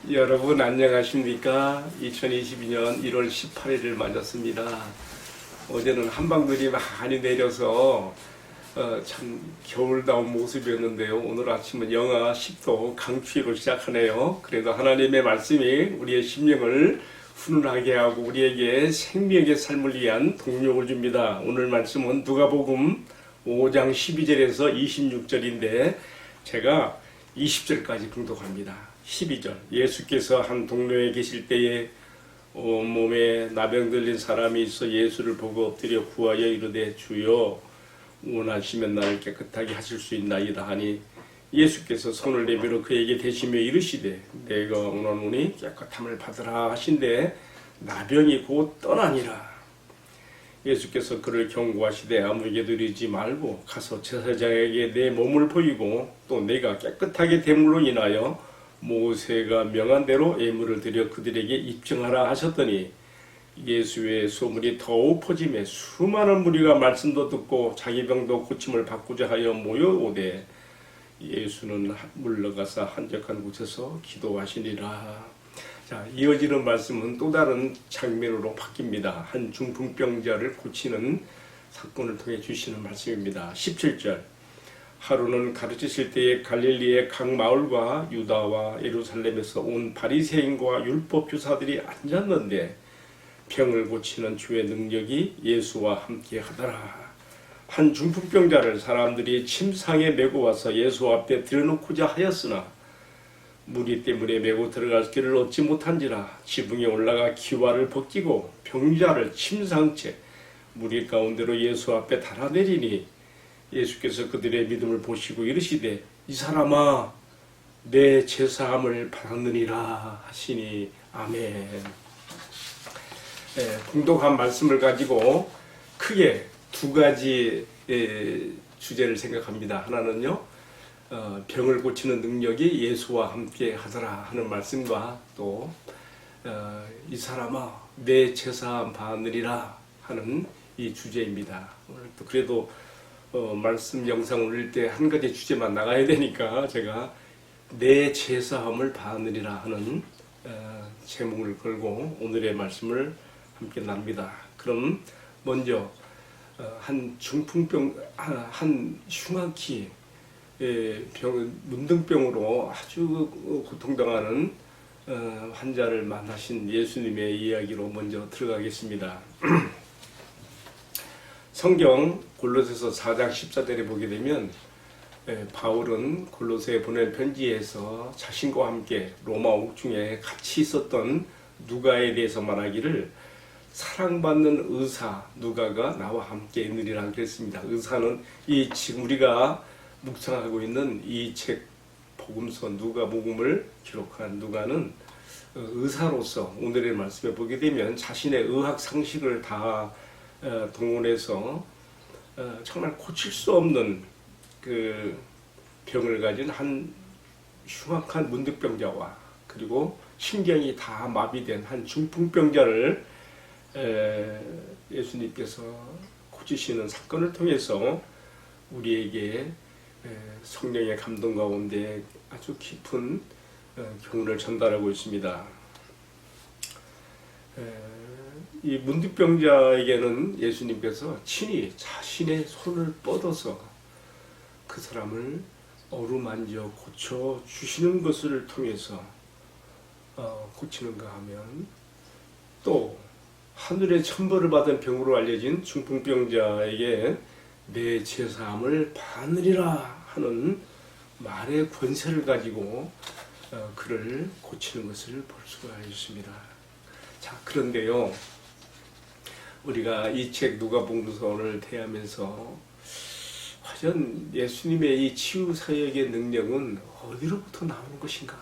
여러분 안녕하십니까? 2022년 1월 18일을 맞았습니다. 어제는 한방들이 많이 내려서 참 겨울다운 모습이었는데요. 오늘 아침은 영하 10도 강추위로 시작하네요. 그래도 하나님의 말씀이 우리의 심령을 훈훈하게 하고 우리에게 생명의 삶을 위한 동력을 줍니다. 오늘 말씀은 누가복음 5장 12절에서 26절인데 제가 20절까지 봉독합니다. 12절 예수께서 한 동네에 계실 때에 온몸에 나병 들린 사람이 있어 예수를 보고 엎드려 구하여 이르되 주여 원하시면 나를 깨끗하게 하실 수 있나이다 하니 예수께서 손을 내밀어 그에게 대시며 이르시되 내가 원하노니 깨끗함을 받으라 하신대 나병이 곧 떠나니라. 예수께서 그를 경고하시되 아무에게도 이르지 말고 가서 제사장에게 내 몸을 보이고 또 내가 깨끗하게 됨으로 인하여 모세가 명한 대로 예물을 드려 그들에게 입증하라 하셨더니 예수의 소문이 더욱 퍼지매 수많은 무리가 말씀도 듣고 자기 병도 고침을 받고자 하여 모여오되 예수는 물러가서 한적한 곳에서 기도하시니라. 자, 이어지는 말씀은 또 다른 장면으로 바뀝니다. 한 중풍병자를 고치는 사건을 통해 주시는 말씀입니다. 17절 하루는 가르치실 때에 갈릴리의 각 마을과 유다와 예루살렘에서 온 바리새인과 율법 교사들이 앉았는데 병을 고치는 주의 능력이 예수와 함께 하더라. 한 중풍병자를 사람들이 침상에 메고 와서 예수 앞에 들여놓고자 하였으나 무리 때문에 메고 들어갈 길을 얻지 못한지라 지붕에 올라가 기와를 벗기고 병자를 침상채 무리 가운데로 예수 앞에 달아내리니 예수께서 그들의 믿음을 보시고 이르시되 이 사람아 내 제사함을 받았느니라 하시니 아멘. 봉독한 말씀을 가지고 크게 두 가지 주제를 생각합니다. 하나는요 병을 고치는 능력이 예수와 함께 하더라 하는 말씀과 또 이 사람아 내 제사함 받느니라 하는 이 주제입니다. 오늘 또 그래도 말씀 영상 올릴 때 한 가지 주제만 나가야 되니까 제가 내 제사함을 받느니라 하는 제목을 걸고 오늘의 말씀을 함께 나눕니다. 그럼 먼저 한 중풍병, 한 흉악히 문둥병으로 아주 고통당하는 환자를 만나신 예수님의 이야기로 먼저 들어가겠습니다. 성경 골로새서 4장 14절에 보게 되면 바울은 골로새에 보낸 편지에서 자신과 함께 로마 옥중에 같이 있었던 누가에 대해서 말하기를 사랑받는 의사 누가가 나와 함께 있느니라 그랬습니다. 의사는 이 지금 우리가 묵상하고 있는 이 책 복음서 누가복음을 기록한 누가는 의사로서 오늘의 말씀에 보게 되면 자신의 의학 상식을 다 동원해서 정말 고칠 수 없는 그 병을 가진 한 흉악한 문득병자와 그리고 신경이 다 마비된 한 중풍병자를 예수님께서 고치시는 사건을 통해서 우리에게 성령의 감동 가운데 아주 깊은 교훈을 전달하고 있습니다. 이 문득병자에게는 예수님께서 친히 자신의 손을 뻗어서 그 사람을 어루만져 고쳐 주시는 것을 통해서 고치는가 하면 또 하늘의 천벌을 받은 병으로 알려진 중풍병자에게 내 제사함을 받으리라 하는 말의 권세를 가지고 그를 고치는 것을 볼 수가 있습니다. 자, 그런데요 우리가 이 책 누가복음서를 대하면서 과연 예수님의 이 치유 사역의 능력은 어디로부터 나오는 것인가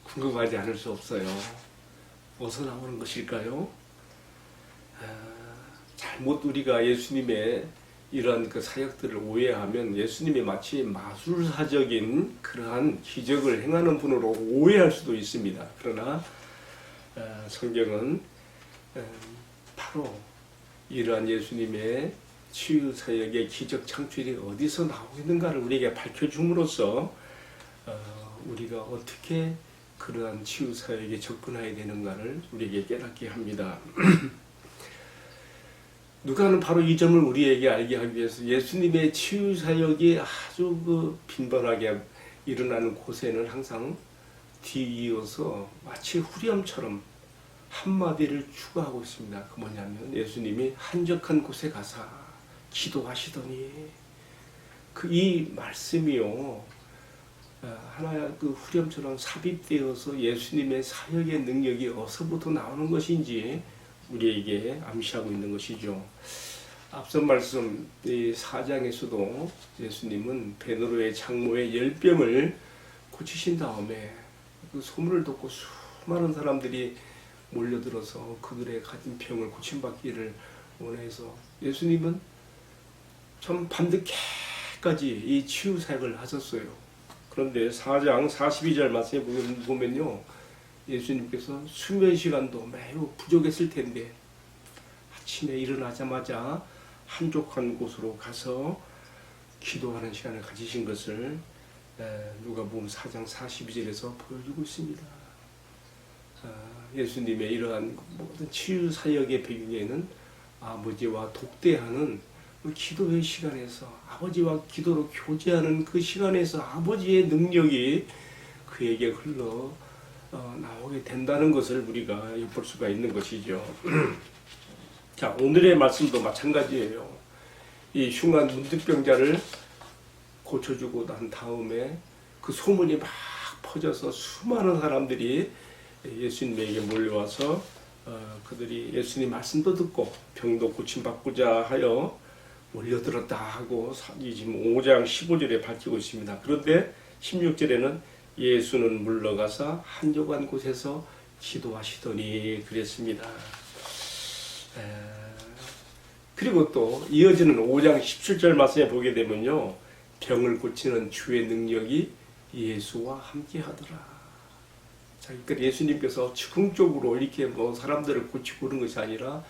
궁금하지 않을 수 없어요. 어디서 나오는 것일까요? 잘못 우리가 예수님의 이런 그 사역들을 오해하면 예수님이 마치 마술사적인 그러한 기적을 행하는 분으로 오해할 수도 있습니다. 그러나 성경은 바로 이러한 예수님의 치유 사역의 기적 창출이 어디서 나오고 있는가를 우리에게 밝혀줌으로써 우리가 어떻게 그러한 치유 사역에 접근해야 되는가를 우리에게 깨닫게 합니다. 누가는 바로 이 점을 우리에게 알게 하기 위해서 예수님의 치유 사역이 아주 빈번하게 일어나는 곳에는 항상 뒤이어서 마치 후렴처럼 한마디를 추가하고 있습니다. 그 뭐냐면 예수님이 한적한 곳에 가사 기도하시더니 이 말씀이요 하나 후렴처럼 삽입되어서 예수님의 사역의 능력이 어디서부터 나오는 것인지 우리에게 암시하고 있는 것이죠. 앞선 말씀 이 4장에서도 예수님은 베드로의 장모의 열병을 고치신 다음에 그 소문을 듣고 수많은 사람들이 몰려들어서 그들의 가진 병을 고침받기를 원해서 예수님은 참 밤늦게까지 이 치유 사역을 하셨어요. 그런데 4장 42절 말씀에 보면요, 예수님께서 수면 시간도 매우 부족했을 텐데 아침에 일어나자마자 한적한 곳으로 가서 기도하는 시간을 가지신 것을 누가복음 4장 42절에서 보여주고 있습니다. 예수님의 이러한 모든 치유 사역의 배경에는 아버지와 독대하는 그 기도의 시간에서 아버지와 기도로 교제하는 그 시간에서 아버지의 능력이 그에게 흘러 나오게 된다는 것을 우리가 엿볼 수가 있는 것이죠. 자, 오늘의 말씀도 마찬가지예요. 이 흉한 문득병자를 고쳐주고 난 다음에 그 소문이 막 퍼져서 수많은 사람들이 예수님에게 몰려와서 그들이 예수님 말씀도 듣고 병도 고침받고자 하여 몰려들었다 하고 지금 5장 15절에 밝히고 있습니다. 그런데 16절에는 예수는 물러가서 한적한 곳에서 기도하시더니 그랬습니다. 그리고 또 이어지는 5장 17절 말씀에 보게 되면요, 병을 고치는 주의 능력이 예수와 함께 하더라. 자, 그러니까 예수님께서 즉흥적으로 이렇게 사람들을 고치고 그런 것이 아니라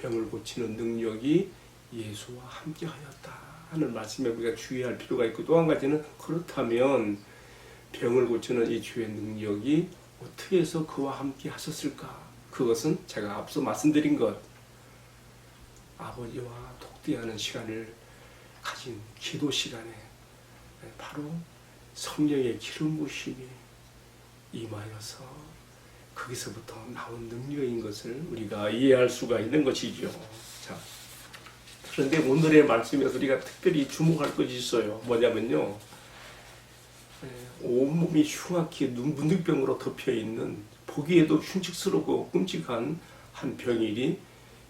병을 고치는 능력이 예수와 함께 하였다 하는 말씀에 우리가 주의할 필요가 있고, 또 한 가지는 그렇다면 병을 고치는 이 주의 능력이 어떻게 해서 그와 함께 하셨을까? 그것은 제가 앞서 말씀드린 것, 아버지와 독대하는 시간을 가진 기도 시간에 바로 성령의 기름 부심이 임하여서 거기서부터 나온 능력인 것을 우리가 이해할 수가 있는 것이죠. 자, 그런데 오늘의 말씀에서 우리가 특별히 주목할 것이 있어요. 뭐냐면요, 온몸이 흉악히 문득병으로 덮여있는 보기에도 흉측스럽고 끔찍한 한 병인이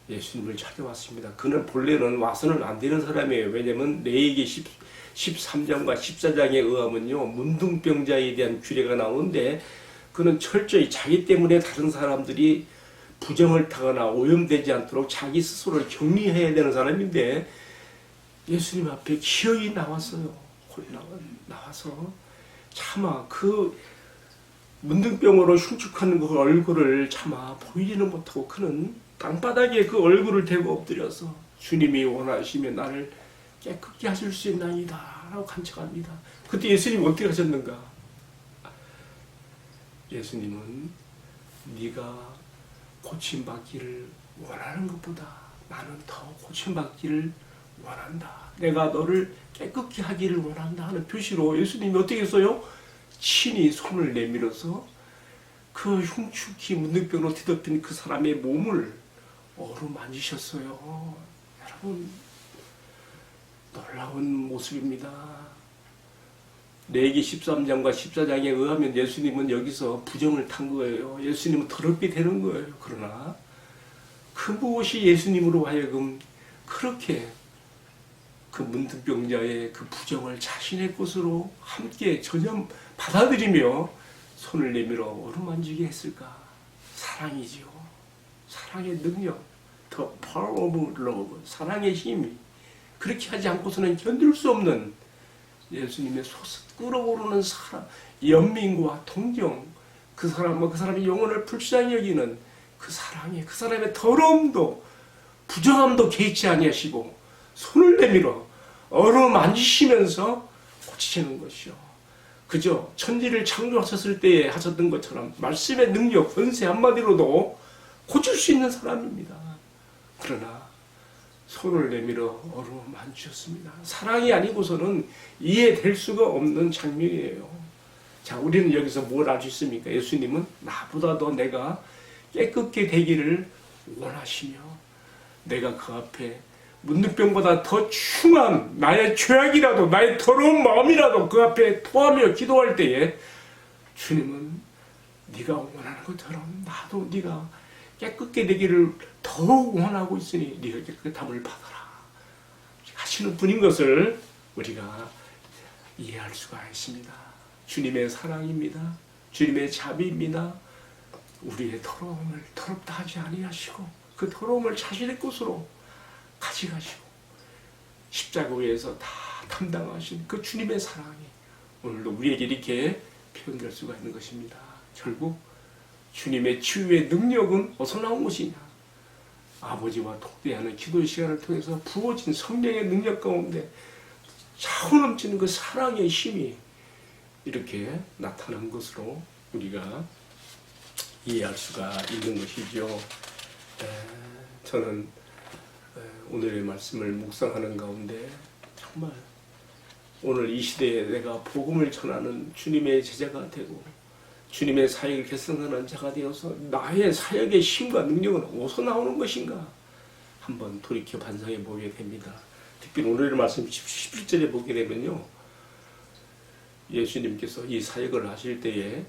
예수님을 찾아왔습니다. 그는 본래는 와서는 안 되는 사람이에요. 왜냐하면 레위기 13장과 14장에 의하면요, 문둥병자에 대한 규례가 나오는데 그는 철저히 자기 때문에 다른 사람들이 부정을 타거나 오염되지 않도록 자기 스스로를 격리해야 되는 사람인데 예수님 앞에 기어이 나왔어요. 나와서 차마 그 문둥병으로 흉측한 그 얼굴을 차마 보이지는 못하고 그는 땅바닥에 그 얼굴을 대고 엎드려서 주님이 원하시면 나를 깨끗게 하실 수 있나이다 라고 간청합니다. 그때 예수님이 어떻게 하셨는가? 예수님은 네가 고침받기를 원하는 것보다 나는 더 고침받기를 원한다. 내가 너를 깨끗게 하기를 원한다 하는 표시로 예수님이 어떻게 했어요? 친히 손을 내밀어서 그 흉측히 문둥병으로 뒤덮인 그 사람의 몸을 어루만지셨어요. 여러분, 놀라운 모습입니다. 레위기 13장과 14장에 의하면 예수님은 여기서 부정을 탄 거예요. 예수님은 더럽게 되는 거예요. 그러나 그 무엇이 예수님으로 하여금 그렇게 그 문둥병자의 그 부정을 자신의 것으로 함께 전혀 받아들이며 손을 내밀어 어루만지게 했을까? 사랑이지요. 사랑의 능력, the power of love, 사랑의 힘이 그렇게 하지 않고서는 견딜 수 없는 예수님의 끓어오르는 사랑, 연민과 동정, 그 사람의 영혼을 불쌍히 여기는 그 사랑에 그 사람의 더러움도 부정함도 개의치 아니하시고 손을 내밀어 어루만지시면서 고치시는 것이요. 그저 천지를 창조하셨을 때에 하셨던 것처럼 말씀의 능력, 권세 한마디로도 고칠 수 있는 사람입니다. 그러나 손을 내밀어 어루만지셨습니다. 사랑이 아니고서는 이해될 수가 없는 장면이에요. 자, 우리는 여기서 뭘 알 수 있습니까? 예수님은 나보다도 내가 깨끗게 되기를 원하시며 내가 그 앞에 문둥병보다 더 충한 나의 죄악이라도 나의 더러운 마음이라도 그 앞에 토하며 기도할 때에 주님은 네가 원하는 것처럼 나도 네가 깨끗게 되기를 더욱 원하고 있으니 네가 깨끗함을 받아라 하시는 분인 것을 우리가 이해할 수가 있습니다. 주님의 사랑입니다. 주님의 자비입니다. 우리의 더러움을 더럽다 하지 아니하시고 그 더러움을 자신의 것으로 가져가시고 십자가 위에서 다 담당하신 그 주님의 사랑이 오늘도 우리에게 이렇게 표현될 수가 있는 것입니다. 결국 주님의 치유의 능력은 어디서 나온 것이냐? 아버지와 독대하는 기도의 시간을 통해서 부어진 성령의 능력 가운데 차고 넘치는 그 사랑의 힘이 이렇게 나타난 것으로 우리가 이해할 수가 있는 것이죠. 저는 오늘의 말씀을 묵상하는 가운데 정말 오늘 이 시대에 내가 복음을 전하는 주님의 제자가 되고 주님의 사역을 개성하는 자가 되어서 나의 사역의 힘과 능력은 어디서 나오는 것인가 한번 돌이켜 반성해 보게 됩니다. 특히 오늘의 말씀 11절에 보게 되면요, 예수님께서 이 사역을 하실 때에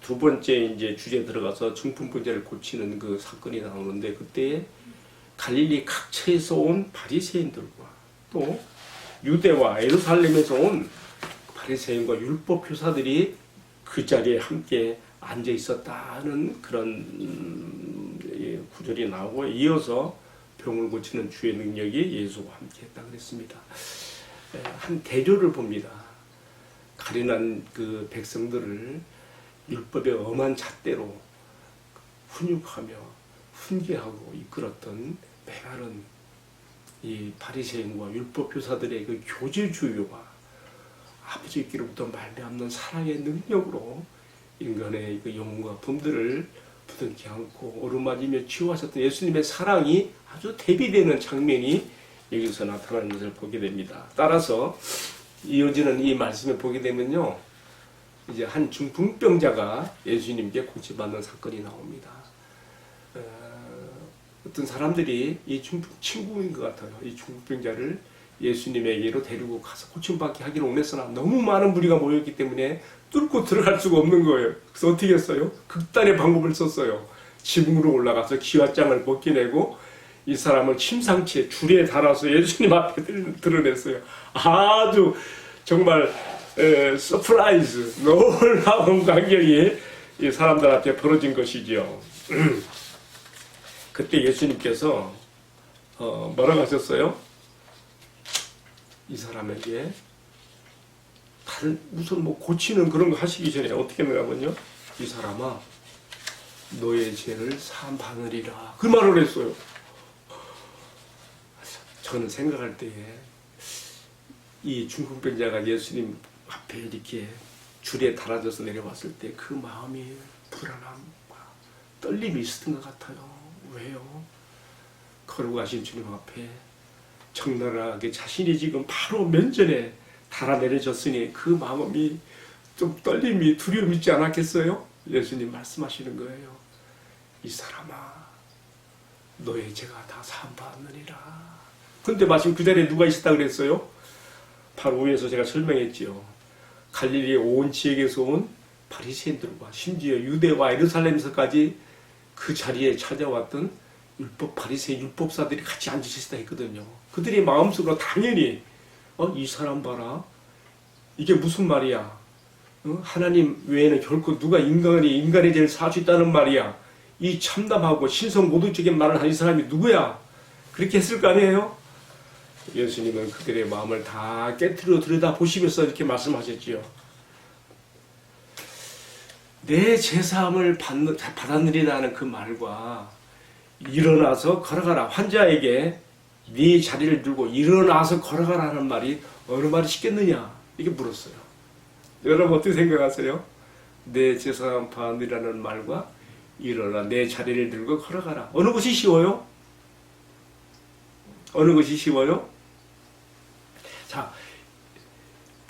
두 번째 이제 주제에 들어가서 중풍병자를 고치는 그 사건이 나오는데 그때 갈릴리 각처에서 온 바리새인들과 또 유대와 예루살렘에서 온 바리새인과 율법 교사들이 그 자리에 함께 앉아 있었다는 그런 구절이 나오고 이어서 병을 고치는 주의 능력이 예수와 함께 했다 그랬습니다. 한 대조를 봅니다. 가련한 그 백성들을 율법의 엄한 잣대로 훈육하며 훈계하고 이끌었던 메마른 이 바리새인과 율법 교사들의 그 교제주의와 아버지께로부터 말미암는 사랑의 능력으로 인간의 그 영혼과 분들을 부둥켜 안고 오르맞으며 치유하셨던 예수님의 사랑이 아주 대비되는 장면이 여기서 나타나는 것을 보게 됩니다. 따라서 이어지는 이 말씀을 보게 되면요, 이제 한 중풍병자가 예수님께 고침받는 사건이 나옵니다. 어떤 사람들이 이 중풍 친구인 것 같아요. 이 중풍병자를 예수님에게로 데리고 가서 고침받게 하기를 원했으나 너무 많은 무리가 모였기 때문에 뚫고 들어갈 수가 없는 거예요. 그래서 어떻게 했어요? 극단의 방법을 썼어요. 지붕으로 올라가서 기와장을 벗겨내고 이 사람을 침상치에 줄에 달아서 예수님 앞에 드러냈어요. 아주 정말 서프라이즈, 놀라운 광경이 이 사람들 앞에 벌어진 것이죠. 그때 예수님께서 뭐라고 하셨어요? 이 사람에게 다른 무슨 뭐 고치는 그런 거 하시기 전에 어떻게 했냐면요, 이 사람아 너의 죄를 사함 받으리라 그 말을 했어요. 저는 생각할 때에 이 중풍병자가 예수님 앞에 이렇게 줄에 달아져서 내려왔을 때 그 마음이 불안함과 떨림이 있었던 것 같아요. 왜요? 걸어가신 주님 앞에 적나라하게 자신이 지금 바로 면전에 달아내려졌으니 그 마음이 좀 떨림이 두려움이 있지 않았겠어요? 예수님 말씀하시는 거예요. 이 사람아 너의 죄가 다 사함받느니라. 근데 마침 그 자리에 누가 있었다 그랬어요? 바로 위에서 제가 설명했지요. 갈릴리 온 지역에서 온 바리새인들과 심지어 유대와 예루살렘에서까지 그 자리에 찾아왔던 율법 바리새인 율법사들이 같이 앉으시다 했거든요. 그들이 마음속으로 당연히 이 사람 봐라, 이게 무슨 말이야? 하나님 외에는 결코 누가 인간의 죄를 살 수 있다는 말이야? 이 참담하고 신성모독적인 말을 한 이 사람이 누구야? 그렇게 했을 거 아니에요? 예수님은 그들의 마음을 다 깨트려 들여다보시면서 이렇게 말씀하셨지요. 내 제사함을 받았느리라는 그 말과 일어나서 걸어가라, 환자에게 네 자리를 들고 일어나서 걸어가라는 말이 어느 말이 쉽겠느냐, 이게 물었어요. 여러분 어떻게 생각하세요? 내 제사한 바늘이라는 말과 일어나 내 자리를 들고 걸어가라. 어느 것이 쉬워요? 어느 것이 쉬워요? 자,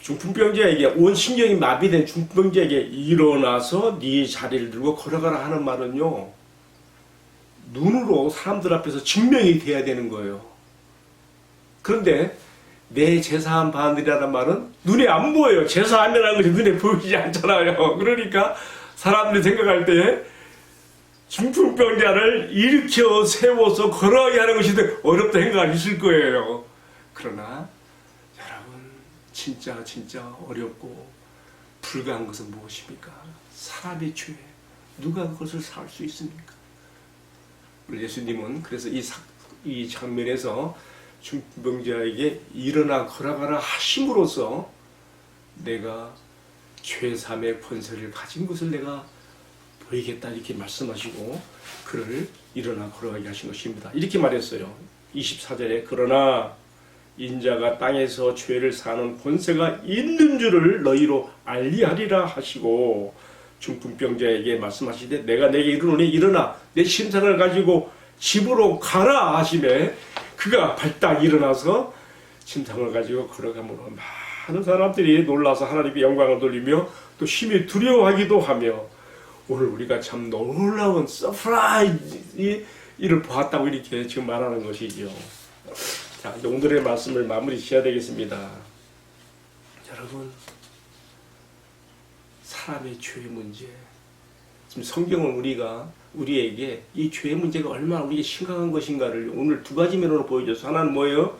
중풍병자에게 온 신경이 마비된 중풍병자에게 일어나서 네 자리를 들고 걸어가라 하는 말은요, 눈으로 사람들 앞에서 증명이 돼야 되는 거예요. 그런데 내 제사한 바늘이라는 말은 눈에 안 보여요. 제사하면라는 것이 눈에 보이지 않잖아요. 그러니까 사람들이 생각할 때 중풍병자를 일으켜 세워서 걸어가게 하는 것이 더 어렵다 생각이 있을 거예요. 그러나 여러분, 진짜 어렵고 불가한 것은 무엇입니까? 사람의 죄. 누가 그것을 살 수 있습니까? 우리 예수님은 그래서 이 장면에서 중풍병자에게 일어나 걸어가라 하심으로써 내가 죄삼의 권세를 가진 것을 내가 보이겠다 이렇게 말씀하시고 그를 일어나 걸어가게 하신 것입니다. 이렇게 말했어요. 24절에 그러나 인자가 땅에서 죄를 사는 권세가 있는 줄을 너희로 알리하리라 하시고 중풍병자에게 말씀하시되 내가 내게 이르노니 일어나 내 심상을 가지고 집으로 가라 하시매 그가 발딱 일어나서 심상을 가지고 걸어가므로 많은 사람들이 놀라서 하나님의 영광을 돌리며 또 심히 두려워하기도 하며 오늘 우리가 참 놀라운 서프라이즈 이를 보았다고 이렇게 지금 말하는 것이죠. 자, 오늘의 말씀을 마무리 지어야 되겠습니다. 여러분, 사람의 죄의 문제, 지금 성경은 우리에게 이 죄의 문제가 얼마나 우리에게 심각한 것인가를 오늘 두 가지 면으로 보여줘서 하나는 뭐예요?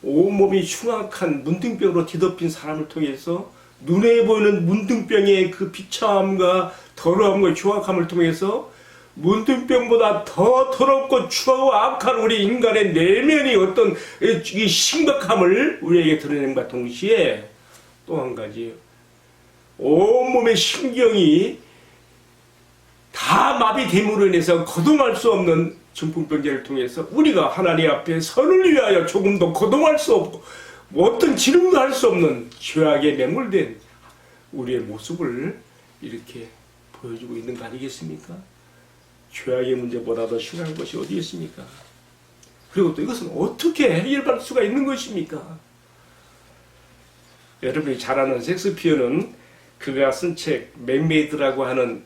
온몸이 흉악한 문둥병으로 뒤덮인 사람을 통해서 눈에 보이는 문둥병의 그 비참함과 더러움과 흉악함을 통해서 문둥병보다 더 더럽고 추하고 악한 우리 인간의 내면이 어떤 이 심각함을 우리에게 드러낸과 동시에 또 한 가지 온몸의 신경이 다 마비됨으로 인해서 거동할 수 없는 중풍병자를 통해서 우리가 하나님 앞에 선을 위하여 조금도 거동할 수 없고 어떤 지름도 할 수 없는 죄악에 매몰된 우리의 모습을 이렇게 보여주고 있는 거 아니겠습니까? 죄악의 문제보다 더 심각한 것이 어디 있습니까? 그리고 또 이것은 어떻게 해결할 수가 있는 것입니까? 여러분이 잘 아는 셰익스피어는 그가 쓴 책 맥베이드라고 하는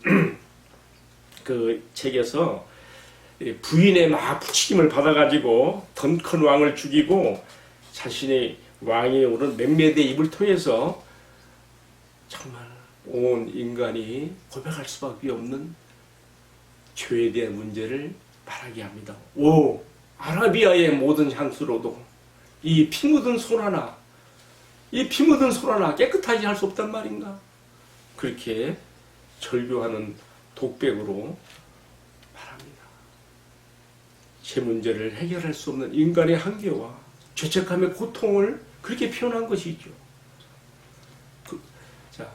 그 책에서 부인의 막 부추김을 받아가지고 던컨 왕을 죽이고 자신의 왕에 오른 맥베드의 입을 통해서 정말 온 인간이 고백할 수밖에 없는 죄에 대한 문제를 말하게 합니다. 오, 아라비아의 모든 향수로도 이 피 묻은 손 하나, 깨끗하게 할 수 없단 말인가? 그렇게 절규하는 독백으로 말합니다. 제 문제를 해결할 수 없는 인간의 한계와 죄책감의 고통을 그렇게 표현한 것이죠. 자,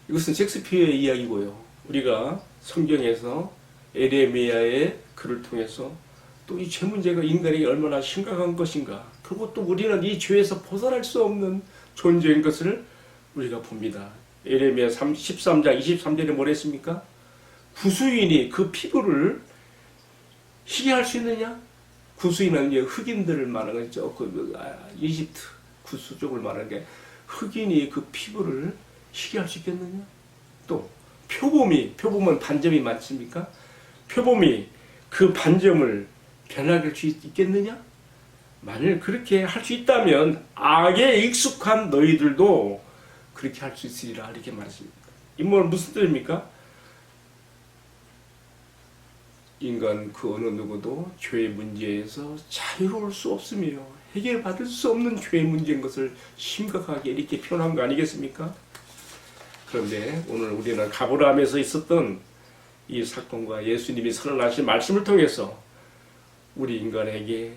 이것은 셰익스피어의 이야기고요. 우리가 성경에서 에레미야의 글을 통해서 또 이 죄 문제가 인간에게 얼마나 심각한 것인가, 그것도 우리는 이 죄에서 벗어날 수 없는 존재인 것을 우리가 봅니다. 에레미야 13장 23절에 뭐라 했습니까? 구수인이 그 피부를 희게 할 수 있느냐? 구수인은 흑인들을 말하는 거죠. 이집트 구수 쪽을 말하는 게 흑인이 그 피부를 희게 할 수 있겠느냐? 또 표범은 반점이 많습니까? 표범이 그 반점을 변하게 할 수 있겠느냐? 만일 그렇게 할 수 있다면 악에 익숙한 너희들도 그렇게 할 수 있으리라 이렇게 말했습니다. 이 말은 무슨 뜻입니까? 인간 그 어느 누구도 죄의 문제에서 자유로울 수 없으며 해결받을 수 없는 죄의 문제인 것을 심각하게 이렇게 표현한 거 아니겠습니까? 그런데 오늘 우리는 가브라함에서 있었던 이 사건과 예수님이 선언하신 말씀을 통해서 우리 인간에게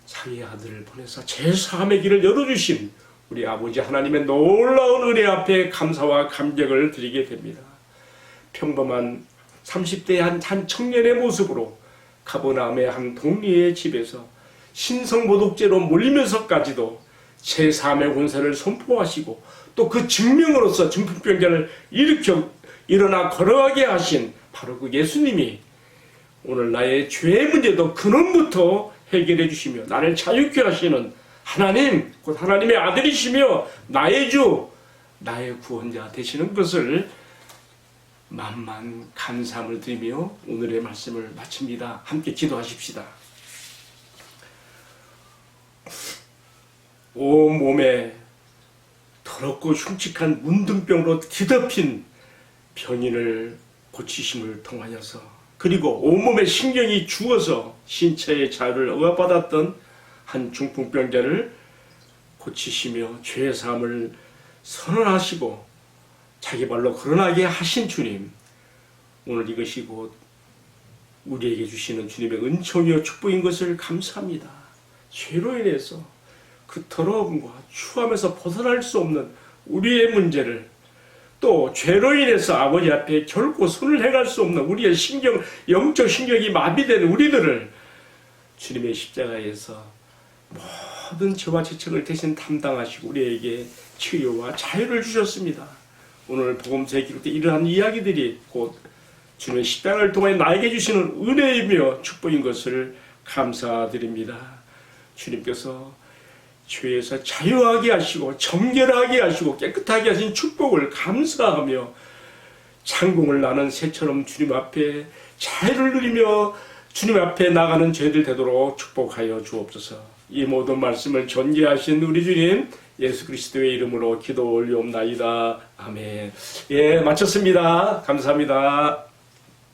자기의 아들을 보내서 제3의 길을 열어주신 우리 아버지 하나님의 놀라운 은혜 앞에 감사와 감격을 드리게 됩니다. 평범한 30대의 한 청년의 모습으로 가버나움의 한 동리의 집에서 신성모독죄로 몰리면서까지도 제3의 권세를 선포하시고 또 그 증명으로서 중풍병자를 일어나 걸어가게 하신 바로 그 예수님이 오늘 나의 죄의 문제도 근원부터 해결해 주시며 나를 자유케 하시는 하나님, 곧 하나님의 아들이시며 나의 주, 나의 구원자 되시는 것을 만만 감사함을 드리며 오늘의 말씀을 마칩니다. 함께 기도하십시다. 온 몸에 더럽고 흉측한 문둥병으로 뒤덮인 병인을 고치심을 통하여서 그리고 온몸에 신경이 죽어서 신체의 자유를 억압받았던 한 중풍병자를 고치시며 죄의 사함을 선언하시고 자기 발로 걸어나게 하신 주님, 오늘 이것이 곧 우리에게 주시는 주님의 은총이요 축복인 것을 감사합니다. 죄로 인해서 그 더러움과 추함에서 벗어날 수 없는 우리의 문제를 또 죄로 인해서 아버지 앞에 결코 손을 해갈 수 없는 우리의 영적 신경이 마비된 우리들을 주님의 십자가에서 모든 죄와 죄책을 대신 담당하시고 우리에게 치유와 자유를 주셨습니다. 오늘 복음서에 기록된 이러한 이야기들이 곧 주님의 십자가를 통해 나에게 주시는 은혜이며 축복인 것을 감사드립니다. 주님께서 죄에서 자유하게 하시고 정결하게 하시고 깨끗하게 하신 축복을 감사하며 창공을 나는 새처럼 주님 앞에 자유를 누리며 주님 앞에 나가는 죄들 되도록 축복하여 주옵소서. 이 모든 말씀을 전개하신 우리 주님 예수 그리스도의 이름으로 기도 올리옵나이다. 아멘. 예, 마쳤습니다. 감사합니다.